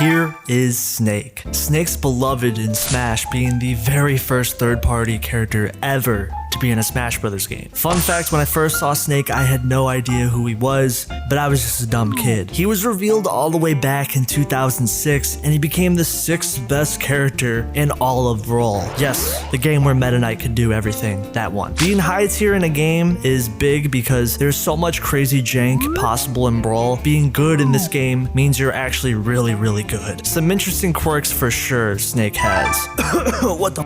Here is Snake. Snake's beloved in Smash, being the very first third-party character ever to be in a Smash Brothers game. Fun fact, when I first saw Snake, I had no idea who he was, but I was just a dumb kid. He was revealed all the way back in 2006, and he became the 6th best character in all of Brawl. Yes, the game where Meta Knight could do everything, that one. Being high tier in a game is big because there's so much crazy jank possible in Brawl. Being good in this game means you're actually really, really good. Some interesting quirks for sure Snake has. What the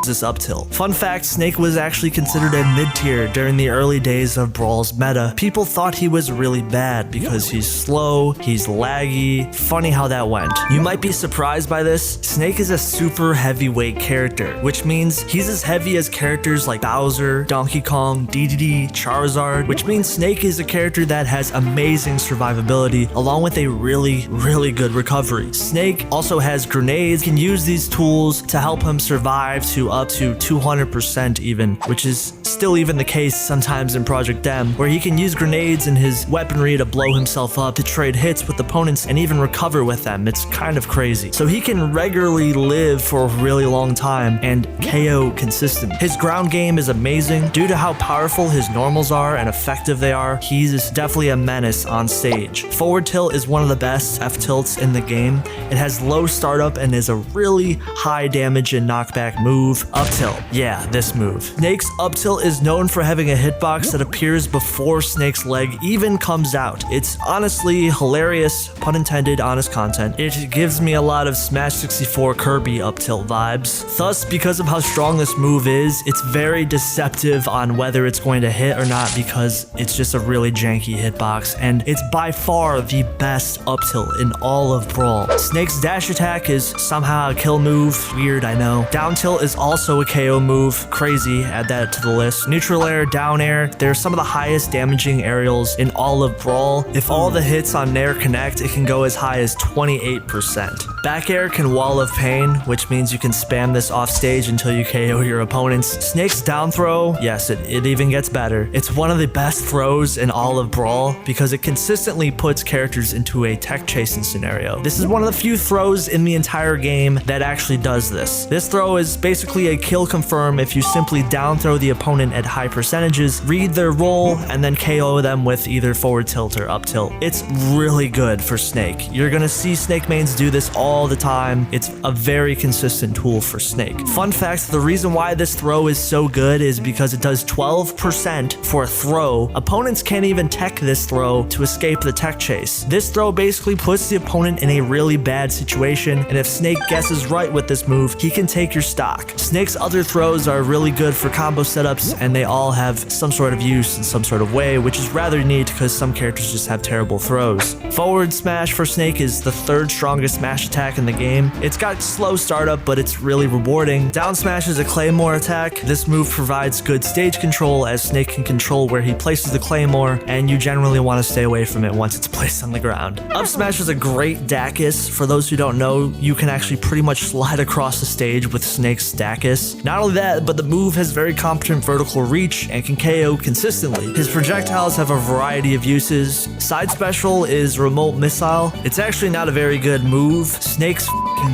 this up tilt. Fun fact, Snake was actually considered a mid-tier during the early days of Brawl's meta. People thought he was really bad because he's slow, he's laggy. Funny how that went. You might be surprised by this. Snake is a super heavyweight character, which means he's as heavy as characters like Bowser, Donkey Kong, DDD, Charizard, which means Snake is a character that has amazing survivability along with a really, really good recovery. Snake also has grenades, can use these tools to help him survive to up to 200% even, which is still even the case sometimes in Project M, where he can use grenades in his weaponry to blow himself up, to trade hits with opponents, and even recover with them. It's kind of crazy. So he can regularly live for a really long time and KO consistently. His ground game is amazing. Due to how powerful his normals are and effective they are, he's definitely a menace on stage. Forward tilt is one of the best F tilts in the game. It has low startup and is a really high damage and knockback move. Up tilt. Yeah, this move. Snake's up tilt is known for having a hitbox that appears before Snake's leg even comes out. It's honestly hilarious, pun intended, honest content. It gives me a lot of Smash 64 Kirby up tilt vibes. Thus, because of how strong this move is, it's very deceptive on whether it's going to hit or not because it's just a really janky hitbox, and it's by far the best up tilt in all of Brawl. Snake's dash attack is somehow a kill move. Weird, I know. Down tilt is also a KO move. Crazy, add that to the list. Neutral air, down air, they're some of the highest damaging aerials in all of Brawl. If all the hits on Nair connect, it can go as high as 28%. Back air can wall of pain, which means you can spam this off stage until you KO your opponents. Snake's down throw, yes, it even gets better. It's one of the best throws in all of Brawl because it consistently puts characters into a tech chasing scenario. This is one of the few throws in the entire game that actually does this. This throw is basically a kill confirm if you simply down throw the opponent at high percentages, read their roll, and then KO them with either forward tilt or up tilt. It's really good for Snake. You're gonna see Snake mains do this all the time. It's a very consistent tool for Snake. Fun fact, the reason why this throw is so good is because it does 12% for a throw. Opponents can't even tech this throw to escape the tech chase. This throw basically puts the opponent in a really bad situation, and if Snake guesses right with this move, he can take your stock. Snake's other throws are really good for combo setups, and they all have some sort of use in some sort of way, which is rather neat because some characters just have terrible throws. Forward smash for Snake is the 3rd strongest smash attack in the game. It's got slow startup, but it's really rewarding. Down smash is a claymore attack. This move provides good stage control as Snake can control where he places the claymore, and you generally want to stay away from it once it's placed on the ground. Up smash is a great Dacus. For those who don't know, you can actually pretty much slide across the stage with Snake's Dacus. Not only that, but the move has very competent vertical reach and can KO consistently. His projectiles have a variety of uses. Side special is remote missile. It's actually not a very good move. Snake's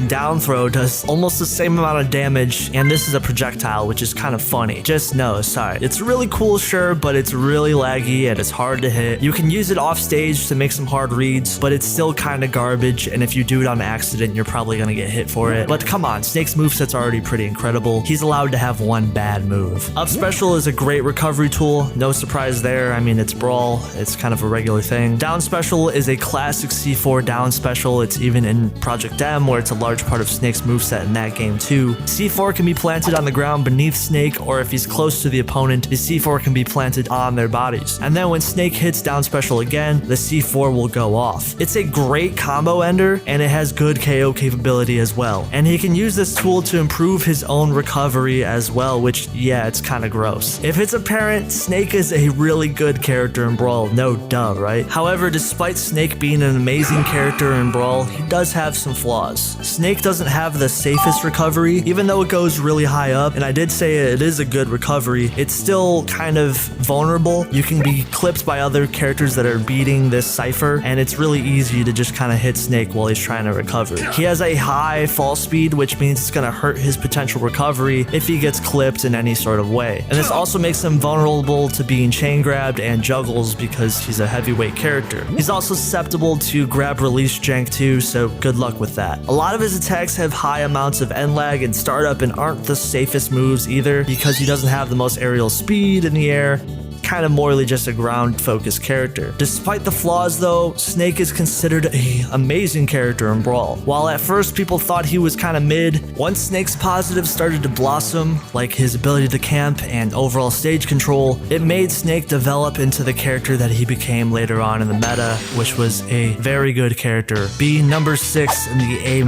down throw does almost the same amount of damage, and this is a projectile, which is kind of funny. Just no, sorry. It's really cool, sure, but it's really laggy and it's hard to hit. You can use it off stage to make some hard reads, but it's still kind of garbage, and if you do it on accident, you're probably gonna get hit for it. But come on, Snake's moveset's already pretty incredible. He's allowed to have one bad move. Up special is a great recovery tool. No surprise there. I mean, it's Brawl. It's kind of a regular thing. Down special is a classic C4 down special. It's even in Project M, where it's a large part of Snake's moveset in that game too. C4 can be planted on the ground beneath Snake, or if he's close to the opponent, the C4 can be planted on their bodies. And then when Snake hits down special again, the C4 will go off. It's a great combo ender, and it has good KO capability as well. And he can use this tool to improve his own recovery as well, which, yeah, it's kind of gross. If it's apparent, Snake is a really good character in Brawl, no duh, right? However, despite Snake being an amazing character in Brawl, he does have some flaws. Snake doesn't have the safest recovery, even though it goes really high up, and I did say it is a good recovery, it's still kind of vulnerable. You can be clipped by other characters that are beating this cipher, and it's really easy to just kind of hit Snake while he's trying to recover. He has a high fall speed, which means it's going to hurt his potential recovery if he gets clipped in any sort of way. And this also makes him vulnerable to being chain grabbed and juggles because he's a heavyweight character. He's also susceptible to grab release jank too, so good luck with that. A lot of his attacks have high amounts of end lag and startup and aren't the safest moves either because he doesn't have the most aerial speed in the air. Kind of morally just a ground focused character. Despite the flaws though, Snake is considered an amazing character in Brawl. While at first people thought he was kind of mid, once Snake's positives started to blossom, like his ability to camp and overall stage control, it made Snake develop into the character that he became later on in the meta, which was a very good character, being number 6 in the A-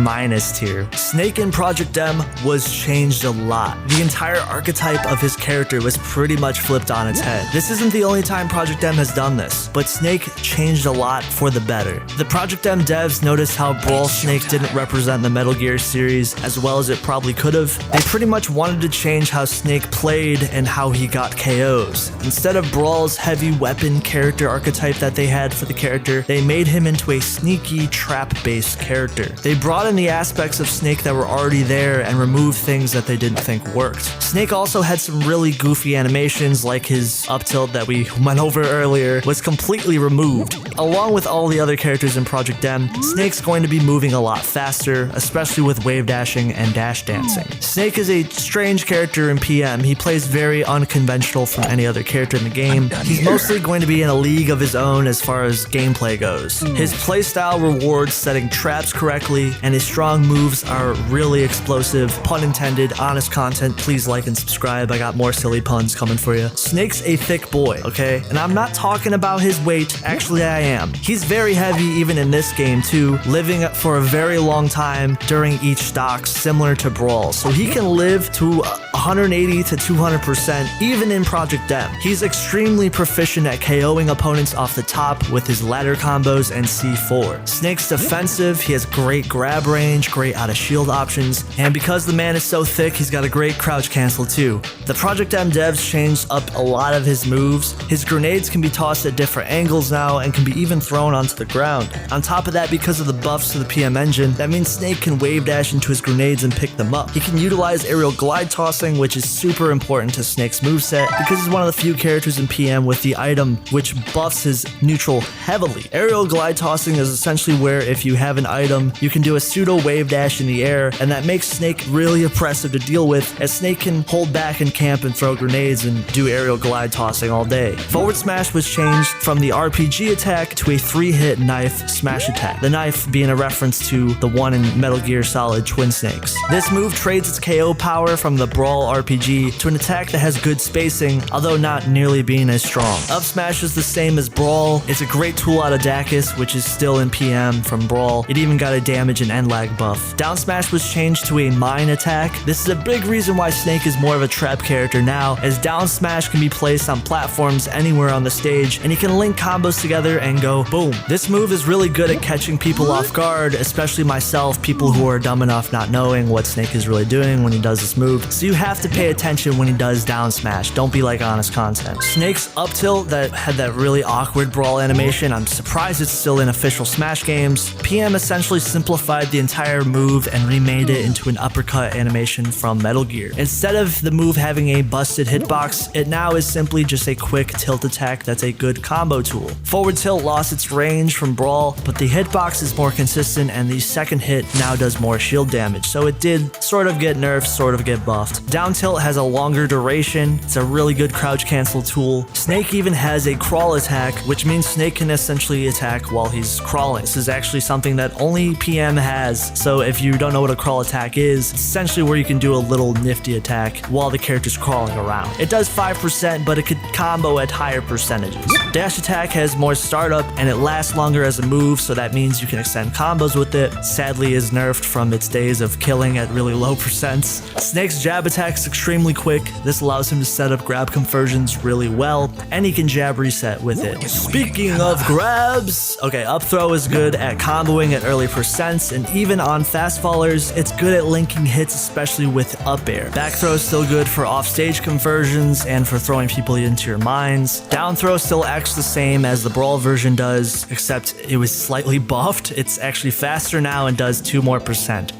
tier. Snake in Project M was changed a lot. The entire archetype of his character was pretty much flipped on its head. This isn't the only time Project M has done this, but Snake changed a lot for the better. The Project M devs noticed how Brawl Snake didn't represent the Metal Gear series as well as it probably could have. They pretty much wanted to change how Snake played and how he got KOs. Instead of Brawl's heavy weapon character archetype that they had for the character, they made him into a sneaky trap-based character. They brought in the aspects of Snake that were already there and removed things that they didn't think worked. Snake also had some really goofy animations, like his up tilt that we went over earlier was completely removed. Along with all the other characters in Project M, Snake's going to be moving a lot faster, especially with wave dashing and dash dancing. Snake is a strange character in PM. He plays very unconventional from any other character in the game. He's mostly going to be in a league of his own as far as gameplay goes. His playstyle rewards setting traps correctly, and his strong moves are really explosive. Pun intended, honest content. Please like and subscribe. I got more silly puns coming for you. Snake's a thick boy, okay? And I'm not talking about his weight, actually I am. He's very heavy even in this game too, living for a very long time during each stock, similar to Brawl. So he can live to 180 to 200% even in Project M. He's extremely proficient at KOing opponents off the top with his ladder combos and C4. Snake's defensive, he has great grab range, great out of shield options, and because the man is so thick, he's got a great crouch cancel too. The Project M devs changed up a lot of his moves. His grenades can be tossed at different angles now and can be even thrown onto the ground. On top of that, because of the buffs to the PM engine, that means Snake can wave dash into his grenades and pick them up. He can utilize aerial glide tossing, which is super important to Snake's moveset because he's one of the few characters in PM with the item which buffs his neutral heavily. Aerial glide tossing is essentially where if you have an item, you can do a pseudo wave dash in the air, and that makes Snake really oppressive to deal with, as Snake can hold back and camp and throw grenades and do aerial glide tossing all day. Forward smash was changed from the RPG attack to a 3-hit knife smash attack, the knife being a reference to the one in Metal Gear Solid Twin Snakes. This move trades its KO power from the Brawl RPG to an attack that has good spacing, although not nearly being as strong. Up smash is the same as Brawl. It's a great tool out of Dacus, which is still in PM from Brawl. It even got a damage and end lag buff. Down smash was changed to a mine attack. This is a big reason why Snake is more of a trap character now, as down smash can be placed on platforms anywhere on the stage, and you can link combos together and go boom. This move is really good at catching people off guard, especially myself, people who are dumb enough not knowing what Snake is really doing when he does this move. So you have to pay attention when he does down smash. Don't be like honest content. Snake's up tilt that had that really awkward Brawl animation, I'm surprised it's still in official Smash games. PM essentially simplified the entire move and remade it into an uppercut animation from Metal Gear. Instead of the move having a busted hitbox, it now is simply just a quick tilt attack that's a good combo tool. Forward tilt lost its range from Brawl, but the hitbox is more consistent and the second hit now does more shield damage, so it did sort of get nerfed, sort of get buffed. Down tilt has a longer duration, it's a really good crouch cancel tool. Snake even has a crawl attack, which means Snake can essentially attack while he's crawling. This is actually something that only PM has, so if you don't know what a crawl attack is, it's essentially where you can do a little nifty attack while the character's crawling around. It does 5%, but it could combo at higher percentages. Dash attack has more startup and it lasts longer as a move, so that means you can extend combos with it. Sadly is nerfed from its days of killing at really low percents. Snake's jab attack is extremely quick. This allows him to set up grab conversions really well, and he can jab reset with it. Speaking of grabs, okay, up throw is good at comboing at early percents, and even on fast fallers, it's good at linking hits, especially with up air. Back throw is still good for offstage conversions and for throwing people into your mines. Down throw still acts the same as the Brawl version does, except it was slightly buffed. It's actually faster now and does 2% more.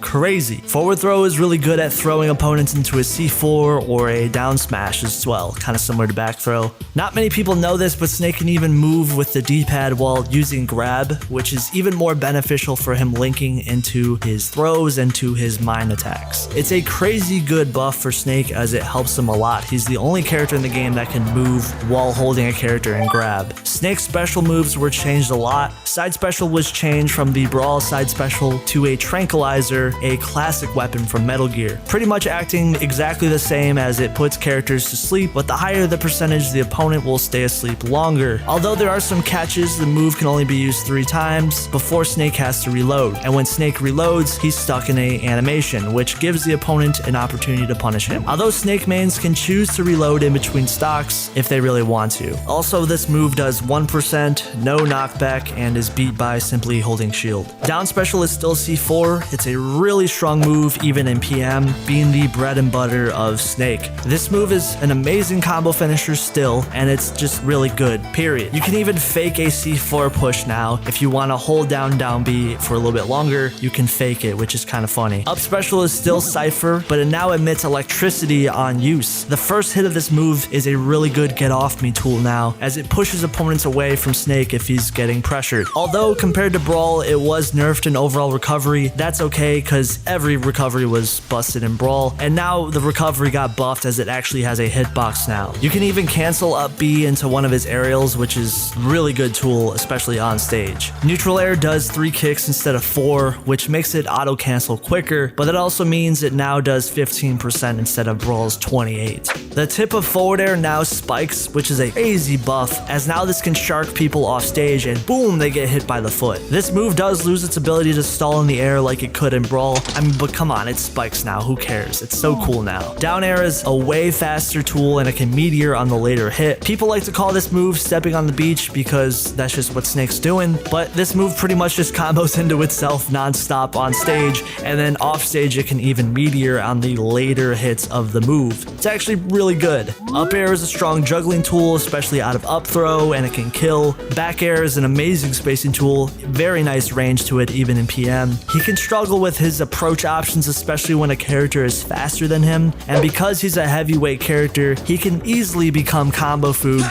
Crazy. Forward throw is really good at throwing opponents into a C4 or a down smash as well, kind of similar to back throw. Not many people know this, but Snake can even move with the D-pad while using grab, which is even more beneficial for him linking into his throws and to his mine attacks. It's a crazy good buff for Snake as it helps him a lot. He's the only character in the game that can move while holding a character and grab. Snake's special moves were changed a lot. Side special was changed from the Brawl side special to a tranquilizer, a classic weapon from Metal Gear. Pretty much acting exactly the same as it puts characters to sleep, but the higher the percentage, the opponent will stay asleep longer. Although there are some catches, the move can only be used 3 times before Snake has to reload. And when Snake reloads, he's stuck in an animation, which gives the opponent an opportunity to punish him. Although Snake mains can choose to reload in between stocks if they really want to. Also, this move does 1%, no knockback, and is beat by simply holding shield. Down special is still C4. It's a really strong move even in PM, being the bread and butter of Snake. This move is an amazing combo finisher still, and it's just really good, period. You can even fake a C4 push now. If you want to hold down B for a little bit longer, you can fake it, which is kind of funny. Up special is still Cypher, but it now emits electricity on use. The first hit of this move is a really good get off me tool now, as it pushes opponents away from Snake if he's getting pressured. Although compared to Brawl, it was nerfed in overall recovery. That's okay, because every recovery was busted in Brawl, and now the recovery got buffed as it actually has a hitbox now. You can even cancel up B into one of his aerials, which is really good tool, especially on stage. Neutral air does 3 kicks instead of 4, which makes it auto cancel quicker, but that also means it now does 15% instead of Brawl's 28. The tip of forward air now spikes, which is a crazy buff, as now this can shark people off stage and boom, they get hit by the foot. This move does lose its ability to stall in the air like it could in Brawl. I mean, but come on, it spikes now, who cares? It's so cool now. Down air is a way faster tool and it can meteor on the later hit. People like to call this move stepping on the beach because that's just what Snake's doing, but this move pretty much just combos into itself non-stop on stage, and then off stage it can even meteor on the later hits of the move. It's actually really good. Up air is a strong juggling tool, especially out of up throw, and it can kill. Back air is an amazing spacing tool, very nice range to it even in PM. He can struggle with his approach options, especially when a character is faster than him, and because he's a heavyweight character, he can easily become combo food.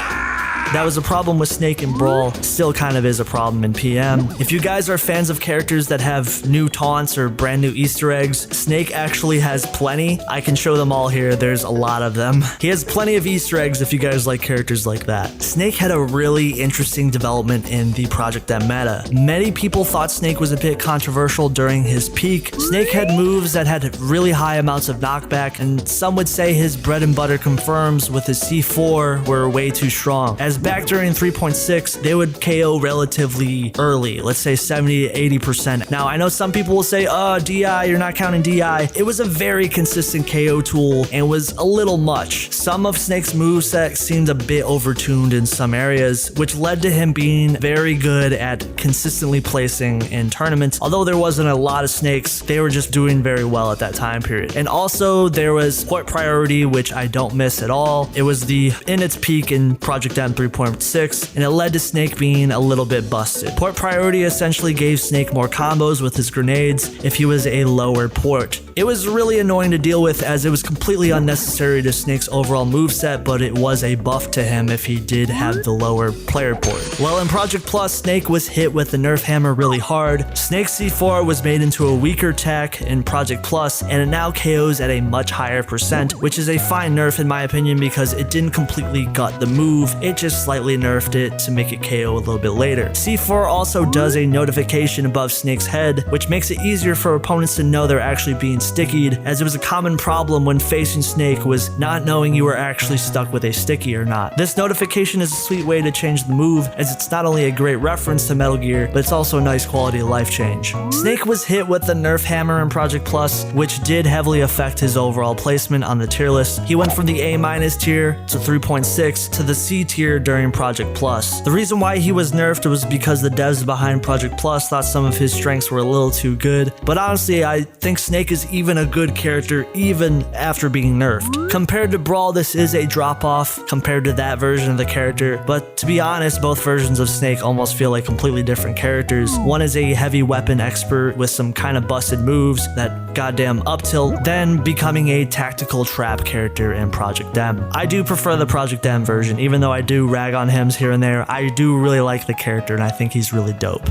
That was a problem with Snake in Brawl, still kind of is a problem in PM. If you guys are fans of characters that have new taunts or brand new Easter eggs, Snake actually has plenty. I can show them all here, there's a lot of them. He has plenty of Easter eggs if you guys like characters like that. Snake had a really interesting development in the Project M meta. Many people thought Snake was a bit controversial during his peak. Snake had moves that had really high amounts of knockback, and some would say his bread and butter confirms with his C4 were way too strong. As back during 3.6, they would KO relatively early, let's say 70 to 80%. Now, I know some people will say, DI, you're not counting DI. It was a very consistent KO tool and was a little much. Some of Snake's moveset seemed a bit overtuned in some areas, which led to him being very good at consistently placing in tournaments. Although there wasn't a lot of Snakes, they were just doing very well at that time period. And also, there was port priority, which I don't miss at all. It was in its peak in Project M 3.6, and it led to Snake being a little bit busted. Port priority essentially gave Snake more combos with his grenades if he was a lower port. It was really annoying to deal with as it was completely unnecessary to Snake's overall moveset, but it was a buff to him if he did have the lower player port. Well, in Project Plus, Snake was hit with the nerf hammer really hard. Snake's C4 was made into a weaker tech in Project Plus, and it now KOs at a much higher percent, which is a fine nerf in my opinion because it didn't completely gut the move, it just just slightly nerfed it to make it KO a little bit later. C4 also does a notification above Snake's head, which makes it easier for opponents to know they're actually being stickied, as it was a common problem when facing Snake was not knowing you were actually stuck with a sticky or not. This notification is a sweet way to change the move, as it's not only a great reference to Metal Gear, but it's also a nice quality of life change. Snake was hit with the nerf hammer in Project Plus, which did heavily affect his overall placement on the tier list. He went from the A- tier to 3.6 to the C tier during Project Plus. The reason why he was nerfed was because the devs behind Project Plus thought some of his strengths were a little too good, but honestly I think Snake is even a good character even after being nerfed. Compared to Brawl, this is a drop off compared to that version of the character, but to be honest, both versions of Snake almost feel like completely different characters. One is a heavy weapon expert with some kind of busted moves, that goddamn up tilt, then becoming a tactical trap character in Project M. I do prefer the Project M version, even though I do rag on him here and there. I do really like the character and I think he's really dope.